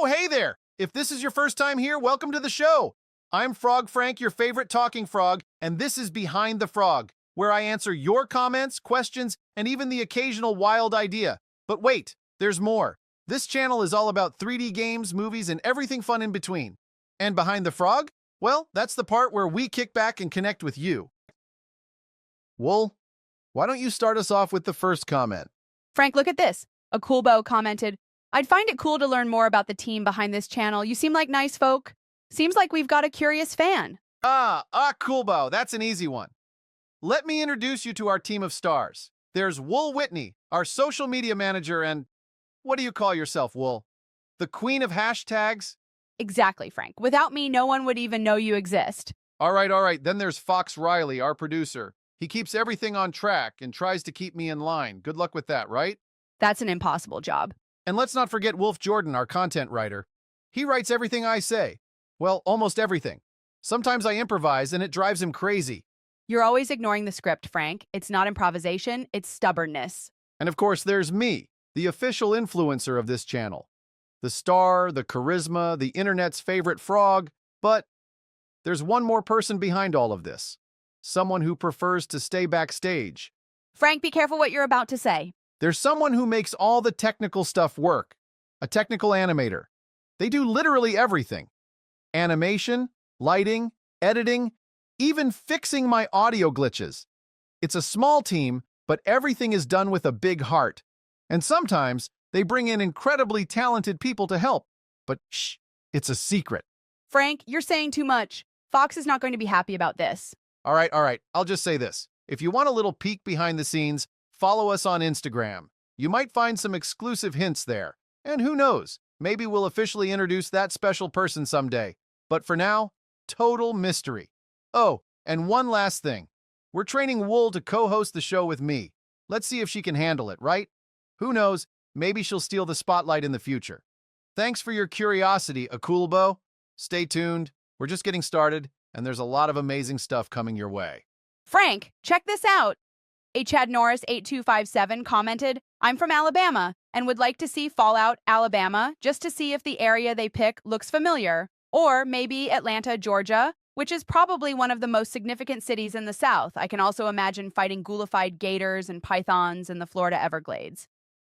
Oh, hey there! If this is your first time here, welcome to the show. I'm Frog Frank, your favorite talking frog, and this is Behind the Frog, where I answer your comments, questions, and even the occasional wild idea. But wait, there's more. This channel is all about 3D games, movies, and everything fun in between. And Behind the Frog? Well, that's the part where we kick back and connect with you. Wool, why don't you start us off with the first comment? Frank, look at this. A Coolbo commented, I'd find it cool to learn more about the team behind this channel. You seem like nice folk. Seems like we've got a curious fan. Coolbo, that's an easy one. Let me introduce you to our team of stars. There's Whitney, our social media manager, and what do you call yourself, Wool? The queen of hashtags? Exactly, Frank. Without me, no one would even know you exist. All right. Then there's Fox Riley, our producer. He keeps everything on track and tries to keep me in line. Good luck with that, right? That's an impossible job. And let's not forget Wolf Jordan, our content writer. He writes everything I say. Well, almost everything. Sometimes I improvise and it drives him crazy. You're always ignoring the script, Frank. It's not improvisation, it's stubbornness. And of course, there's me, the official influencer of this channel. The star, the charisma, the internet's favorite frog. But there's one more person behind all of this. Someone who prefers to stay backstage. Frank, be careful what you're about to say. There's someone who makes all the technical stuff work. A technical animator. They do literally everything. Animation, lighting, editing, even fixing my audio glitches. It's a small team, but everything is done with a big heart. And sometimes they bring in incredibly talented people to help. But shh, it's a secret. Frank, you're saying too much. Fox is not going to be happy about this. All right. I'll just say this. If you want a little peek behind the scenes, follow us on Instagram. You might find some exclusive hints there. And who knows, maybe we'll officially introduce that special person someday. But for now, total mystery. Oh, and one last thing. We're training Wool to co-host the show with me. Let's see if she can handle it, right? Who knows, maybe she'll steal the spotlight in the future. Thanks for your curiosity, Akulbo. Stay tuned. We're just getting started, and there's a lot of amazing stuff coming your way. Frank, check this out. A Chad Norris 8257 commented, I'm from Alabama and would like to see Fallout, Alabama, just to see if the area they pick looks familiar. Or maybe Atlanta, Georgia, which is probably one of the most significant cities in the South. I can also imagine fighting ghoulified gators and pythons in the Florida Everglades.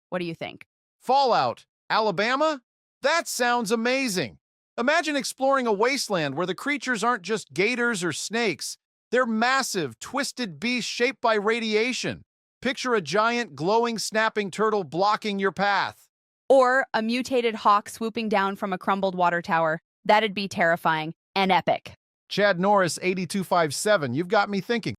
What do you think? Fallout, Alabama? That sounds amazing. Imagine exploring a wasteland where the creatures aren't just gators or snakes. They're massive, twisted beasts shaped by radiation. Picture a giant, glowing, snapping turtle blocking your path. Or a mutated hawk swooping down from a crumbled water tower. That'd be terrifying and epic. Chad Norris 8257, you've got me thinking.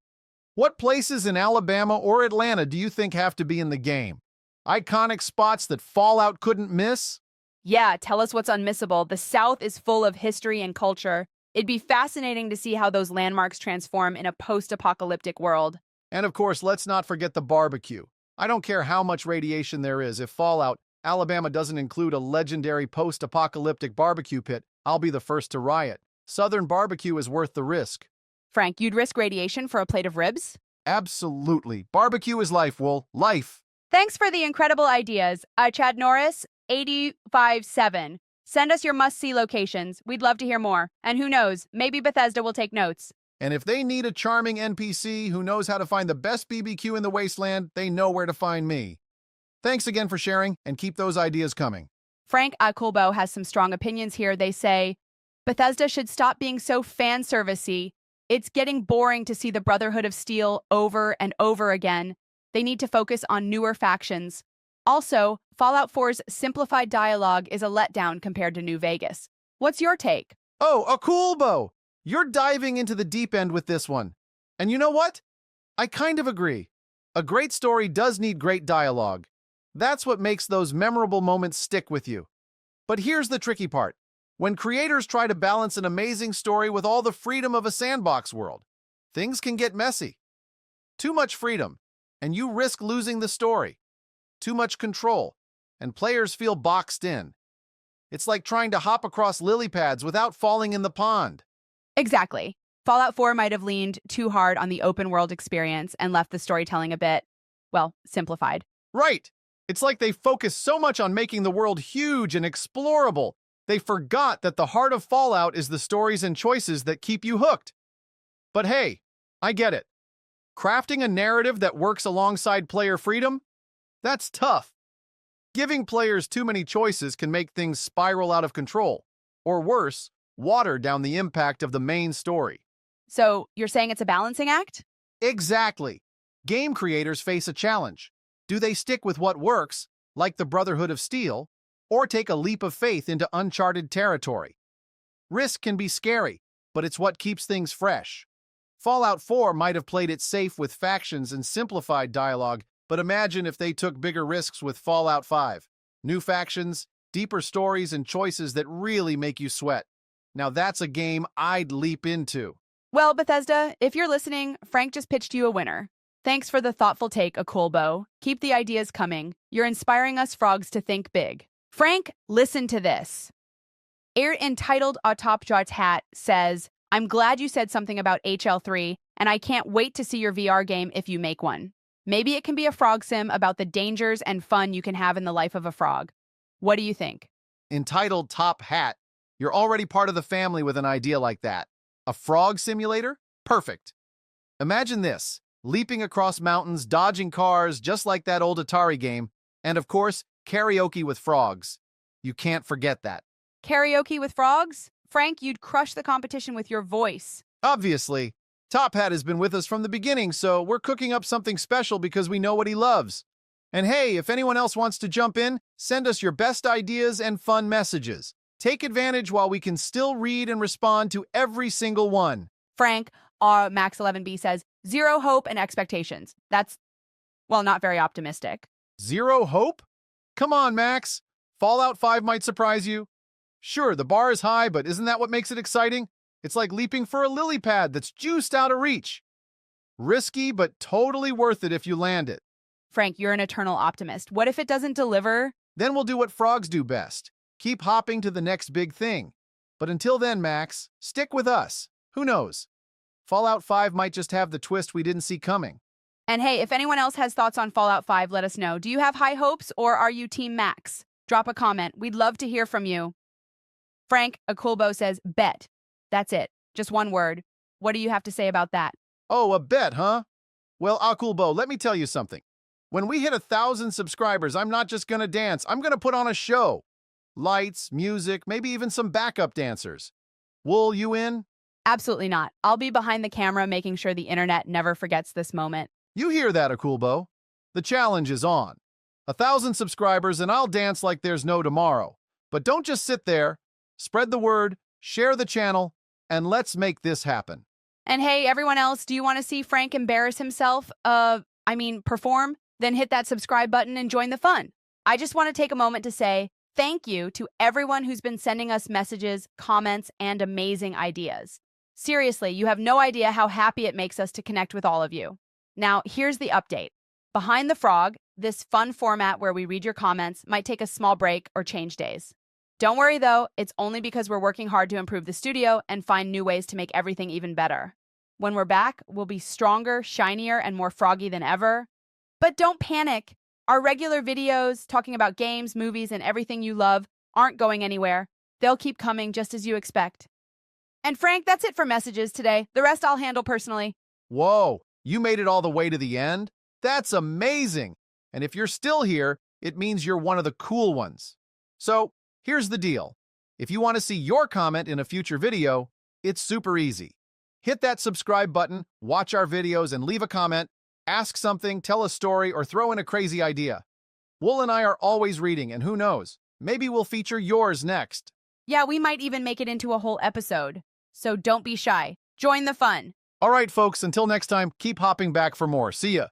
What places in Alabama or Atlanta do you think have to be in the game? Iconic spots that Fallout couldn't miss? Yeah, tell us what's unmissable. The South is full of history and culture. It'd be fascinating to see how those landmarks transform in a post-apocalyptic world. And of course, let's not forget the barbecue. I don't care how much radiation there is. If Fallout, Alabama doesn't include a legendary post-apocalyptic barbecue pit, I'll be the first to riot. Southern barbecue is worth the risk. Frank, you'd risk radiation for a plate of ribs? Absolutely. Barbecue is life, Wool. Life. Thanks for the incredible ideas. Chad Norris, 857. Send us your must-see locations. We'd love to hear more. And who knows, maybe Bethesda will take notes. And if they need a charming NPC who knows how to find the best BBQ in the wasteland, they know where to find me. Thanks again for sharing, and keep those ideas coming. Frank Akulbo has some strong opinions here. They say, Bethesda should stop being so fan servicey. It's getting boring to see the Brotherhood of Steel over and over again. They need to focus on newer factions. Also, Fallout 4's simplified dialogue is a letdown compared to New Vegas. What's your take? Oh, Akulbo! You're diving into the deep end with this one. And you know what? I kind of agree. A great story does need great dialogue. That's what makes those memorable moments stick with you. But here's the tricky part. When creators try to balance an amazing story with all the freedom of a sandbox world, things can get messy. Too much freedom, and you risk losing the story. Too much control, and players feel boxed in. It's like trying to hop across lily pads without falling in the pond. Exactly. Fallout 4 might have leaned too hard on the open world experience and left the storytelling a bit, well, simplified. Right. It's like they focus so much on making the world huge and explorable, They forgot that the heart of Fallout is the stories and choices that keep you hooked. But hey, I get it. Crafting a narrative that works alongside player freedom? That's tough. Giving players too many choices can make things spiral out of control, or worse, water down the impact of the main story. So you're saying it's a balancing act? Exactly. Game creators face a challenge. Do they stick with what works, like the Brotherhood of Steel, or take a leap of faith into uncharted territory? Risk can be scary, but it's what keeps things fresh. Fallout 4 might have played it safe with factions and simplified dialogue, but imagine if they took bigger risks with Fallout 5. New factions, deeper stories, and choices that really make you sweat. Now that's a game I'd leap into. Well, Bethesda, if you're listening, Frank just pitched you a winner. Thanks for the thoughtful take, Akulbo. Keep the ideas coming. You're inspiring us frogs to think big. Frank, listen to this. Air entitled Autopjot's hat says, I'm glad you said something about HL3, and I can't wait to see your VR game if you make one. Maybe it can be a frog sim about the dangers and fun you can have in the life of a frog. What do you think? Entitled Top Hat, you're already part of the family with an idea like that. A frog simulator? Perfect. Imagine this, leaping across mountains, dodging cars, just like that old Atari game, and of course, karaoke with frogs. You can't forget that. Karaoke with frogs? Frank, you'd crush the competition with your voice. Obviously, Top Hat has been with us from the beginning, so we're cooking up something special because we know what he loves. And hey, if anyone else wants to jump in, send us your best ideas and fun messages. Take advantage while we can still read and respond to every single one. Frank, Max11B says, zero hope and expectations. That's, well, not very optimistic. Zero hope? Come on, Max. Fallout 5 might surprise you. Sure, the bar is high, but isn't that what makes it exciting? It's like leaping for a lily pad that's juiced out of reach. Risky, but totally worth it if you land it. Frank, you're an eternal optimist. What if it doesn't deliver? Then we'll do what frogs do best. Keep hopping to the next big thing. But until then, Max, stick with us. Who knows? Fallout 5 might just have the twist we didn't see coming. And hey, if anyone else has thoughts on Fallout 5, let us know. Do you have high hopes or are you Team Max? Drop a comment. We'd love to hear from you. Frank Akulbo says, bet. That's it. Just one word. What do you have to say about that? Oh, a bet, huh? Well, Akulbo, let me tell you something. When we hit 1,000 subscribers, I'm not just gonna dance. I'm gonna put on a show. Lights, music, maybe even some backup dancers. Wool, you in? Absolutely not. I'll be behind the camera making sure the internet never forgets this moment. You hear that, Akulbo? The challenge is on. 1,000 subscribers and I'll dance like there's no tomorrow. But don't just sit there. Spread the word, share the channel, and let's make this happen. And hey, everyone else, do you want to see Frank embarrass himself? Perform? Then hit that subscribe button and join the fun. I just want to take a moment to say thank you to everyone who's been sending us messages, comments, and amazing ideas. Seriously, you have no idea how happy it makes us to connect with all of you. Now, here's the update. Behind the Frog, this fun format where we read your comments, might take a small break or change days. Don't worry though, it's only because we're working hard to improve the studio and find new ways to make everything even better. When we're back, we'll be stronger, shinier, and more froggy than ever. But don't panic. Our regular videos talking about games, movies, and everything you love aren't going anywhere. They'll keep coming just as you expect. And Frank, that's it for messages today. The rest I'll handle personally. Whoa, you made it all the way to the end? That's amazing. And if you're still here, it means you're one of the cool ones. So, here's the deal. If you want to see your comment in a future video, it's super easy. Hit that subscribe button, watch our videos, and leave a comment. Ask something, tell a story, or throw in a crazy idea. Wool and I are always reading, and who knows, maybe we'll feature yours next. Yeah, we might even make it into a whole episode. So don't be shy. Join the fun. All right, folks, until next time, keep hopping back for more. See ya.